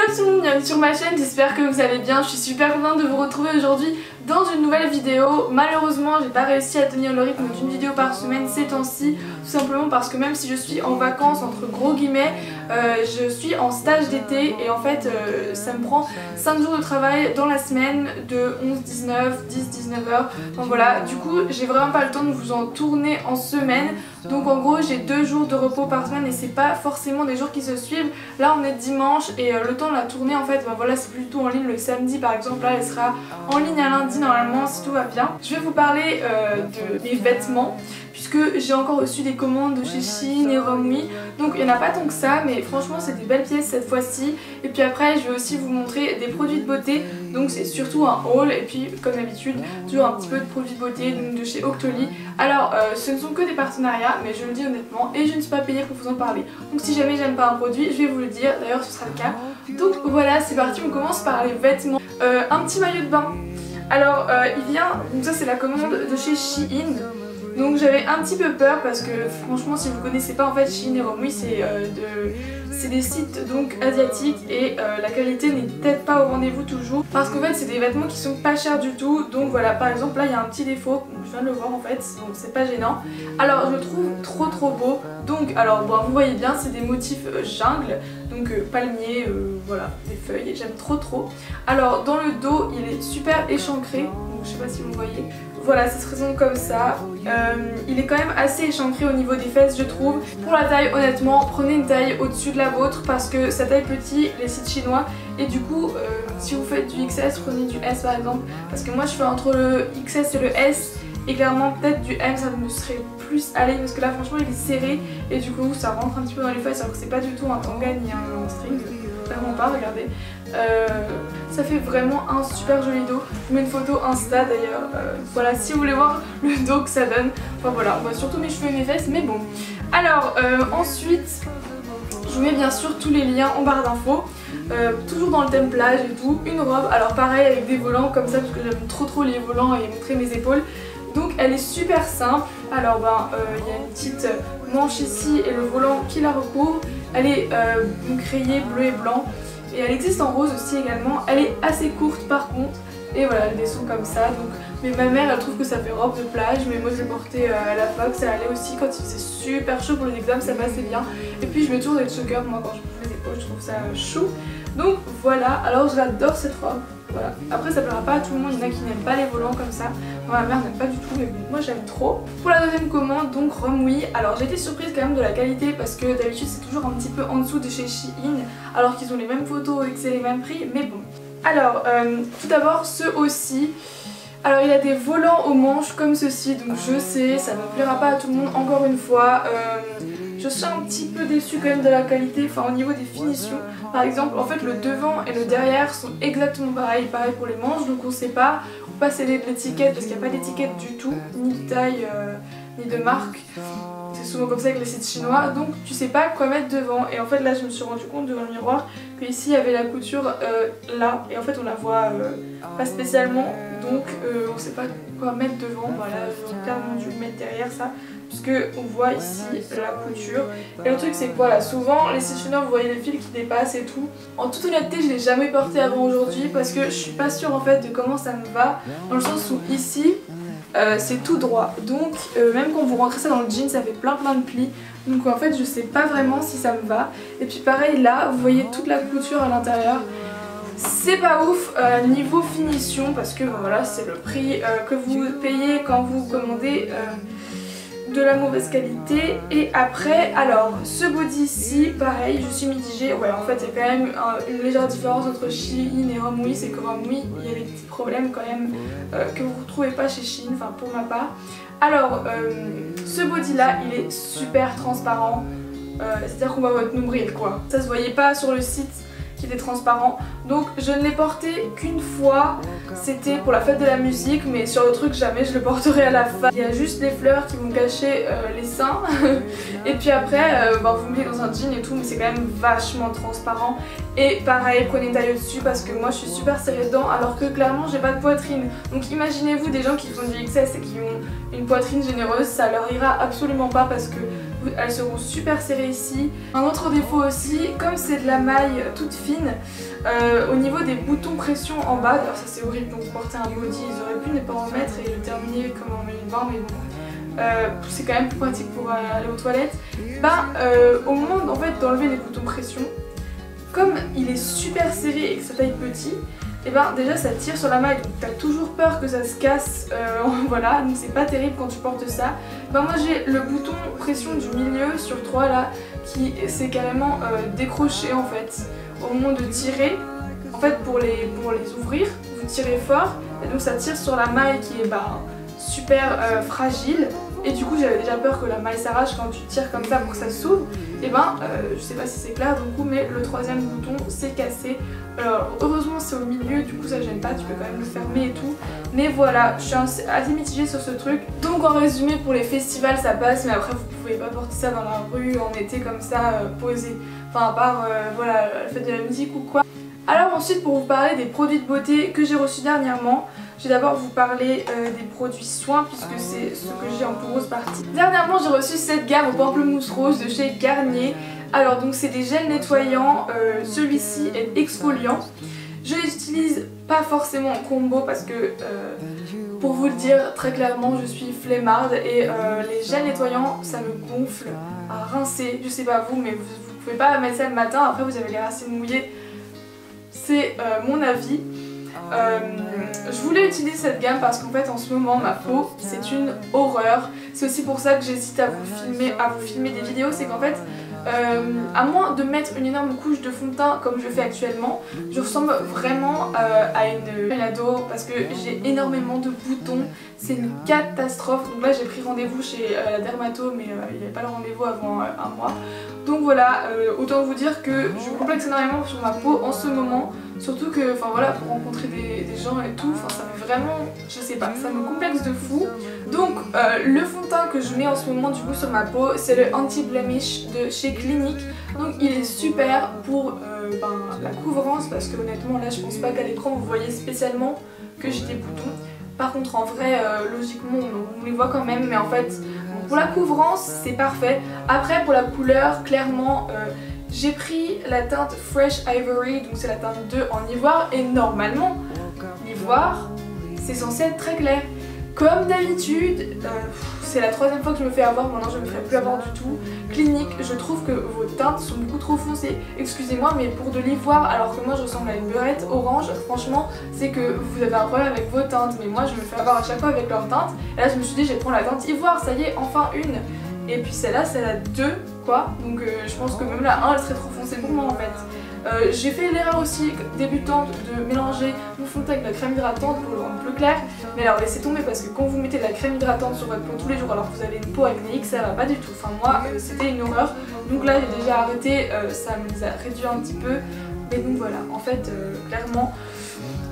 Hello tout le monde, bienvenue sur ma chaîne, j'espère que vous allez bien. Je suis super contente de vous retrouver aujourd'hui dans une nouvelle vidéo. Malheureusement j'ai pas réussi à tenir le rythme d'une vidéo par semaine ces temps-ci, tout simplement parce que même si je suis en vacances entre gros guillemets, je suis en stage d'été et en fait ça me prend 5 jours de travail dans la semaine de 11-19, 10-19 heures. Donc voilà, du coup j'ai vraiment pas le temps de vous en tourner en semaine. Donc en gros j'ai 2 jours de repos par semaine et c'est pas forcément des jours qui se suivent. Là on est dimanche et le temps de la tournée en fait, voilà, c'est plutôt en ligne le samedi par exemple. Là elle sera en ligne à lundi normalement si tout va bien. Je vais vous parler de mes vêtements puisque j'ai encore reçu des commandes de chez Shein et Romwe. Donc il n'y en a pas tant que ça, mais franchement c'est des belles pièces cette fois-ci. Et puis après je vais aussi vous montrer des produits de beauté. Donc c'est surtout un haul et puis comme d'habitude toujours un petit peu de produits de beauté donc de chez Octoly. Alors ce ne sont que des partenariats mais je le dis honnêtement et je ne suis pas payée pour vous en parler. Donc si jamais j'aime pas un produit je vais vous le dire, d'ailleurs ce sera le cas. Donc voilà, c'est parti, on commence par les vêtements. Un petit maillot de bain. Alors il vient, donc ça c'est la commande de chez Shein. Donc j'avais un petit peu peur parce que franchement si vous connaissez pas en fait Shein et Romwe c'est des sites donc asiatiques et la qualité n'est peut-être pas au rendez-vous toujours parce qu'en fait c'est des vêtements qui sont pas chers du tout. Donc voilà, par exemple là il y a un petit défaut, je viens de le voir en fait, donc c'est pas gênant. Alors je le trouve trop beau. Donc alors bon, vous voyez bien c'est des motifs jungle, donc palmier, voilà, des feuilles, j'aime trop. Alors dans le dos il est super échancré, donc je sais pas si vous voyez. Voilà, ça se présente comme ça. Il est quand même assez échancré au niveau des fesses je trouve. Pour la taille honnêtement prenez une taille au-dessus de la vôtre parce que ça taille petit les sites chinois. Et du coup si vous faites du XS prenez du S par exemple. Parce que moi je fais entre le XS et le S. Et clairement peut-être du M ça me serait plus à l'aise parce que là franchement il est serré. Et du coup ça rentre un petit peu dans les fesses alors que c'est pas du tout un tanga ni un string. Vraiment pas, regardez. Ça fait vraiment un super joli dos. Je vous mets une photo Insta d'ailleurs. Voilà, si vous voulez voir le dos que ça donne. Enfin voilà, on voit surtout mes cheveux et mes fesses, mais bon. Alors ensuite, je vous mets bien sûr tous les liens en barre d'infos. Toujours dans le thème plage et tout. Une robe, alors pareil avec des volants comme ça parce que j'aime trop les volants et montrer mes épaules. Donc elle est super simple. Alors il y a une petite manche ici et le volant qui la recouvre. Elle est rayée bleu et blanc. Et elle existe en rose aussi également. Elle est assez courte par contre. Et voilà, elle descend comme ça. Donc, mais ma mère elle trouve que ça fait robe de plage. Mais moi je l'ai portée à la fac. Ça allait aussi quand il faisait super chaud pour les examens, ça passait bien. Et puis je mets toujours des chokers moi quand je bouge les épaules. Je trouve ça chou. Donc voilà, alors j'adore cette robe. Voilà. Après ça plaira pas à tout le monde, il y en a qui n'aiment pas les volants comme ça. Moi ma mère n'aime pas du tout mais bon, moi j'aime trop. Pour la deuxième commande, donc Romwe. Alors j'ai été surprise quand même de la qualité parce que d'habitude c'est toujours un petit peu en dessous de chez Shein. Alors qu'ils ont les mêmes photos et que c'est les mêmes prix, mais bon. Alors tout d'abord ceux aussi. Alors il a des volants aux manches comme ceci, donc je sais ça ne plaira pas à tout le monde encore une fois. Je suis un petit peu déçue quand même de la qualité, enfin au niveau des finitions. Par exemple, en fait le devant et le derrière sont exactement pareil pour les manches, donc on sait pas, faut pas sceller de l'étiquette parce qu'il n'y a pas d'étiquette du tout, ni de taille, ni de marque. C'est souvent comme ça avec les sites chinois, donc tu sais pas quoi mettre devant. Et en fait là je me suis rendu compte devant le miroir que ici il y avait la couture là, et en fait on la voit pas spécialement, donc on sait pas quoi mettre devant. Voilà, j'aurais clairement dû mettre derrière ça, puisque on voit ici la couture. Et le truc c'est que voilà, souvent les sites chinois vous voyez les fils qui dépassent et tout. En toute honnêteté je l'ai jamais porté avant aujourd'hui parce que je suis pas sûre en fait de comment ça me va, dans le sens où ici c'est tout droit, donc même quand vous rentrez ça dans le jean ça fait plein de plis, donc en fait je sais pas vraiment si ça me va. Et puis pareil là vous voyez toute la couture à l'intérieur, c'est pas ouf niveau finition parce que voilà c'est le prix que vous payez quand vous commandez de la mauvaise qualité. Et après alors ce body ici pareil je suis mitigée. Ouais en fait il y a quand même une légère différence entre Shein et Romwe, c'est que Romwe il y a des petits problèmes quand même que vous ne retrouvez pas chez Shein, enfin pour ma part. Alors ce body là il est super transparent, c'est à dire qu'on voit votre nombril quoi, ça se voyait pas sur le site qui était transparent, donc je ne l'ai porté qu'une fois, c'était pour la fête de la musique, mais sur le truc jamais je le porterai à la fin. Il y a juste les fleurs qui vont cacher les seins et puis après vous mettez dans un jean et tout, mais c'est quand même vachement transparent. Et pareil prenez une taille au-dessus parce que moi je suis super serrée dedans alors que clairement j'ai pas de poitrine. Donc imaginez-vous des gens qui font du XS et qui ont une poitrine généreuse, ça leur ira absolument pas parce que elles seront super serrées ici. Un autre défaut aussi, comme c'est de la maille toute fine, au niveau des boutons pression en bas, alors ça c'est horrible, donc porter un body, ils auraient pu ne pas en mettre et le terminer comme en met une barre, mais bon, c'est quand même plus pratique pour aller aux toilettes. Au moment en fait d'enlever les boutons pression, comme il est super serré et que ça taille petit, et déjà ça tire sur la maille, donc t'as toujours peur que ça se casse, voilà, donc c'est pas terrible quand tu portes ça. Moi j'ai le bouton pression du milieu sur 3 là, qui s'est carrément décroché en fait, au moment de tirer. En fait pour les ouvrir, vous tirez fort, et donc ça tire sur la maille qui est super fragile. Et du coup j'avais déjà peur que la maille s'arrache quand tu tires comme ça pour que ça s'ouvre. Je sais pas si c'est clair du coup, mais le troisième bouton s'est cassé. Alors heureusement c'est au milieu, du coup ça gêne pas, tu peux quand même le fermer et tout. Mais voilà, je suis assez mitigée sur ce truc. Donc en résumé, pour les festivals ça passe, mais après vous pouvez pas porter ça dans la rue en été comme ça, posé. Enfin à part voilà, la fête de la musique ou quoi. Alors ensuite, pour vous parler des produits de beauté que j'ai reçus dernièrement, je vais d'abord vous parler des produits soins puisque c'est ce que j'ai en plus grosse partie. Dernièrement j'ai reçu cette gamme au pamplemousse rose de chez Garnier. Alors donc c'est des gels nettoyants, celui-ci est exfoliant. Je les utilise pas forcément en combo parce que pour vous le dire très clairement je suis flemmarde et les gels nettoyants ça me gonfle à rincer. Je sais pas vous, mais vous pouvez pas mettre ça le matin, après vous avez les racines mouillées. C'est mon avis. Je voulais utiliser cette gamme parce qu'en fait en ce moment ma peau c'est une horreur. C'est aussi pour ça que j'hésite à vous filmer des vidéos, c'est qu'en fait à moins de mettre une énorme couche de fond de teint comme je fais actuellement, je ressemble vraiment à une ado parce que j'ai énormément de boutons, c'est une catastrophe. Donc là j'ai pris rendez-vous chez la dermato, mais il n'y avait pas le rendez-vous avant un mois. Donc voilà, autant vous dire que je me complexe énormément sur ma peau en ce moment. Surtout que, enfin voilà, pour rencontrer des gens et tout, ça me vraiment, je sais pas, ça me complexe de fou. Donc le fond de teint que je mets en ce moment du coup sur ma peau, c'est le Anti-Blemish de chez Clinique. Donc il est super pour la couvrance parce que honnêtement là je pense pas qu'à l'écran vous voyez spécialement que j'ai des boutons. Par contre en vrai logiquement on les voit quand même, mais en fait pour la couvrance c'est parfait. Après pour la couleur clairement j'ai pris la teinte Fresh Ivory, donc c'est la teinte 2 en ivoire, et normalement l'ivoire c'est censé être très clair. Comme d'habitude, c'est la troisième fois que je me fais avoir, maintenant je ne me ferai plus avoir du tout. Clinique, je trouve que vos teintes sont beaucoup trop foncées, excusez-moi, mais pour de l'ivoire, alors que moi je ressemble à une beurette orange, franchement c'est que vous avez un problème avec vos teintes, mais moi je me fais avoir à chaque fois avec leurs teintes. Et là je me suis dit je vais prendre la teinte ivoire, ça y est, enfin une. Et puis celle-là c'est la 2 quoi, donc je pense que même la 1 elle serait trop foncée pour moi en fait. J'ai fait l'erreur aussi débutante de mélanger mon fond de teint avec de la crème hydratante pour le rendre plus clair, mais alors laissez tomber parce que quand vous mettez de la crème hydratante sur votre peau tous les jours alors que vous avez une peau acnéique, ça va pas du tout. Enfin moi c'était une horreur, donc là j'ai déjà arrêté, ça me les a réduits un petit peu, mais donc voilà, en fait clairement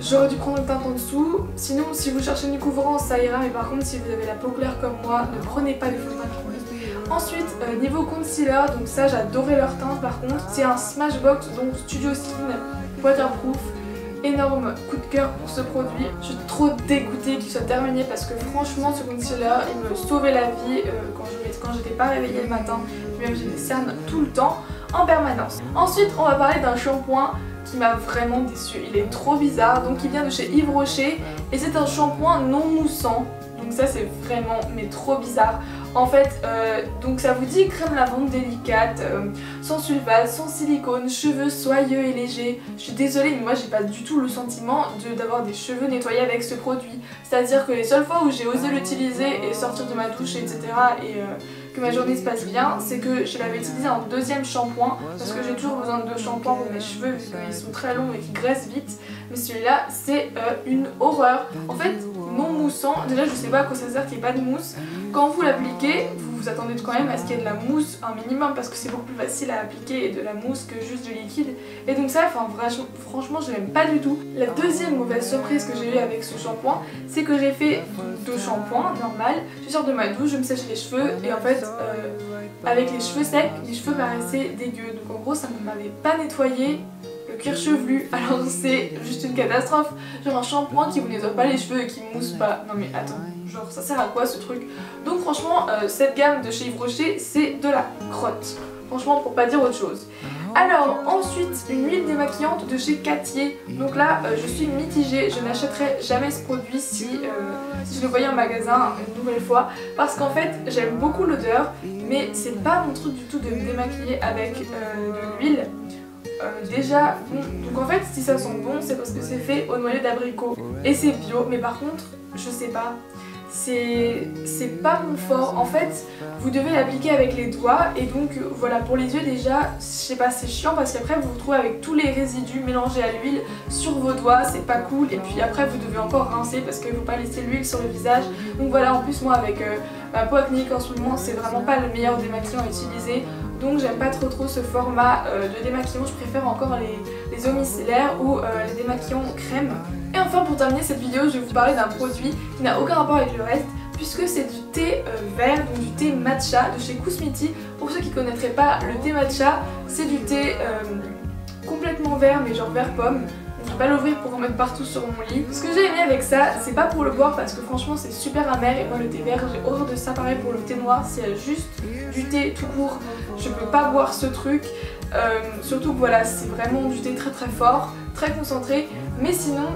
j'aurais dû prendre une teinte en dessous. Sinon si vous cherchez une couvrance ça ira, mais par contre si vous avez la peau claire comme moi, ne prenez pas les fond de teint. Ensuite niveau concealer, donc ça j'adorais leur teinte par contre, c'est un Smashbox donc Studio Skin waterproof. Énorme coup de cœur pour ce produit, je suis trop dégoûtée qu'il soit terminé parce que franchement ce concealer il me sauvait la vie quand j'étais pas réveillée le matin, même j'ai des cernes tout le temps en permanence. Ensuite on va parler d'un shampoing qui m'a vraiment déçue, il est trop bizarre, donc il vient de chez Yves Rocher et c'est un shampoing non moussant, donc ça c'est vraiment mais trop bizarre. En fait, donc ça vous dit crème lavande délicate, sans sulfate, sans silicone, cheveux soyeux et légers. Je suis désolée mais moi j'ai pas du tout le sentiment d'avoir des cheveux nettoyés avec ce produit. C'est-à-dire que les seules fois où j'ai osé l'utiliser et sortir de ma douche etc. et que ma journée se passe bien, c'est que je l'avais utilisé en deuxième shampoing parce que j'ai toujours besoin de deux shampoings pour mes cheveux vu qu'ils sont très longs et qui graissent vite. Mais celui-là c'est une horreur. En fait non moussant, déjà je sais pas à quoi ça sert qu'il n'y ait pas de mousse. Quand vous l'appliquez, vous vous attendez quand même à ce qu'il y ait de la mousse un minimum parce que c'est beaucoup plus facile à appliquer de la mousse que juste du liquide. Et donc ça, enfin franchement je l'aime pas du tout. La deuxième mauvaise surprise que j'ai eue avec ce shampoing, c'est que j'ai fait deux shampoings normal. Je sors de ma douche, je me sèche les cheveux et en fait avec les cheveux secs, les cheveux paraissaient dégueux. Donc en gros ça ne m'avait pas nettoyé le cuir chevelu, alors c'est juste une catastrophe. Genre un shampoing qui vous nettoie pas les cheveux et qui mousse pas. Non mais attends, genre ça sert à quoi ce truc? Donc franchement cette gamme de chez Yves Rocher c'est de la crotte. Franchement pour pas dire autre chose. Alors ensuite une huile démaquillante de chez Cattier. Donc là je suis mitigée, je n'achèterai jamais ce produit si je le voyais en magasin une nouvelle fois. Parce qu'en fait j'aime beaucoup l'odeur mais c'est pas mon truc du tout de me démaquiller avec de l'huile. Déjà bon, donc en fait si ça sent bon c'est parce que c'est fait au noyau d'abricot et c'est bio, mais par contre je sais pas, c'est pas mon fort. En fait vous devez l'appliquer avec les doigts et donc voilà, pour les yeux déjà je sais pas, c'est chiant parce qu'après vous vous retrouvez avec tous les résidus mélangés à l'huile sur vos doigts, c'est pas cool, et puis après vous devez encore rincer parce qu'il faut pas laisser l'huile sur le visage. Donc voilà, en plus moi avec ma peau acnéique en ce moment c'est vraiment pas le meilleur démaquillant à utiliser. Donc j'aime pas trop ce format de démaquillant, je préfère encore les eaux micellaires ou les démaquillants crème. Et enfin pour terminer cette vidéo je vais vous parler d'un produit qui n'a aucun rapport avec le reste puisque c'est du thé vert, donc du thé matcha de chez Kousmiti. Pour ceux qui connaîtraient pas le thé matcha, c'est du thé complètement vert mais genre vert pomme. Je vais pas l'ouvrir pour en mettre partout sur mon lit. Ce que j'ai aimé avec ça, c'est pas pour le boire parce que franchement c'est super amer et moi le thé vert j'ai horreur de ça. Pareil pour le thé noir, s'il y a juste du thé tout court, je peux pas boire ce truc. Surtout que voilà, c'est vraiment du thé très fort, très concentré. Mais sinon,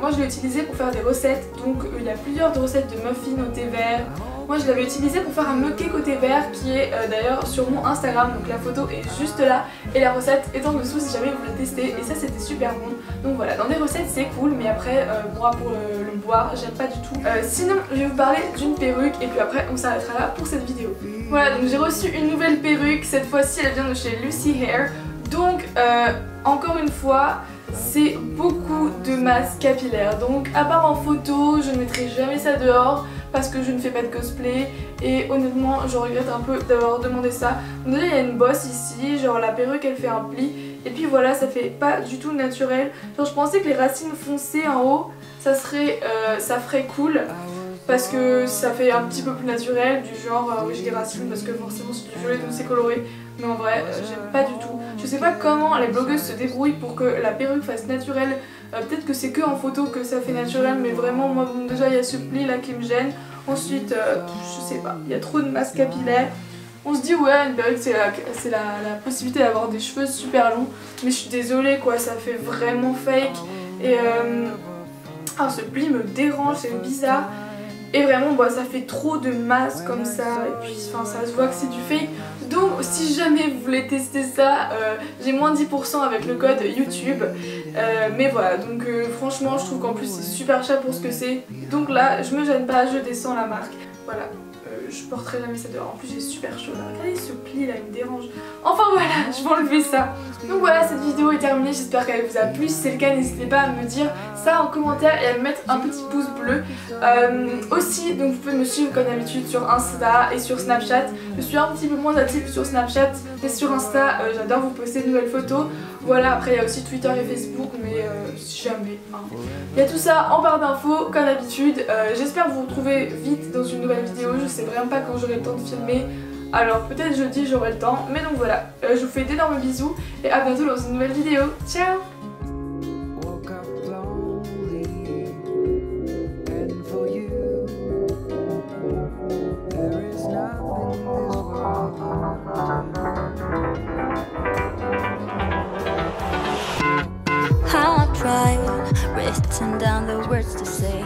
moi je l'ai utilisé pour faire des recettes. Donc il y a plusieurs recettes de muffins au thé vert. Moi je l'avais utilisé pour faire un mug-cake au thé vert qui est d'ailleurs sur mon Instagram, donc la photo est juste là et la recette est en dessous si jamais vous voulez tester, et ça c'était super bon. Donc voilà, dans les recettes c'est cool, mais après moi pour le boire j'aime pas du tout. Sinon je vais vous parler d'une perruque et puis après on s'arrêtera là pour cette vidéo. Voilà, donc j'ai reçu une nouvelle perruque, cette fois-ci elle vient de chez Lucy Hair. Donc encore une fois c'est beaucoup de masse capillaire, donc à part en photo je ne mettrai jamais ça dehors parce que je ne fais pas de cosplay et honnêtement je regrette un peu d'avoir demandé ça. Donc déjà il y a une bosse ici, genre la perruque elle fait un pli et puis voilà, ça fait pas du tout naturel. Genre je pensais que les racines foncées en haut ça ferait cool parce que ça fait un petit peu plus naturel, du genre oui j'ai des racines parce que forcément c'est du violet donc c'est coloré, mais en vrai j'aime pas du tout. Je sais pas comment les blogueuses se débrouillent pour que la perruque fasse naturelle. Peut-être que c'est que en photo que ça fait naturel, mais vraiment moi bon, déjà il y a ce pli là qui me gêne. Ensuite je sais pas, il y a trop de masse capillaire. On se dit ouais une perruque c'est la possibilité d'avoir des cheveux super longs, mais je suis désolée quoi, ça fait vraiment fake. Et ce pli me dérange, c'est bizarre. Et vraiment bah, ça fait trop de masse comme ça et puis ça se voit que c'est du fake. Donc si jamais vous voulez tester ça, j'ai moins 10% avec le code YouTube. Mais voilà, donc franchement je trouve qu'en plus c'est super cher pour ce que c'est. Donc là je me gêne pas, je descends la marque. Voilà. Je porterai jamais ça dehors, en plus j'ai super chaud là. Regardez ce pli là, il me dérange. Enfin voilà, je vais enlever ça. Donc voilà, cette vidéo est terminée, j'espère qu'elle vous a plu. Si c'est le cas, n'hésitez pas à me dire ça en commentaire et à me mettre un petit pouce bleu. Aussi, donc vous pouvez me suivre comme d'habitude sur Insta et sur Snapchat. Je suis un petit peu moins active sur Snapchat, mais sur Insta j'adore vous poster de nouvelles photos. Voilà, après il y a aussi Twitter et Facebook, mais si jamais. Hein. Il y a tout ça en barre d'infos comme d'habitude. J'espère vous retrouver vite dans une nouvelle vidéo. Je sais vraiment pas quand j'aurai le temps de filmer. Alors peut-être jeudi j'aurai le temps. Mais donc voilà, je vous fais d'énormes bisous et à bientôt dans une nouvelle vidéo. Ciao! I tried written down the words to say.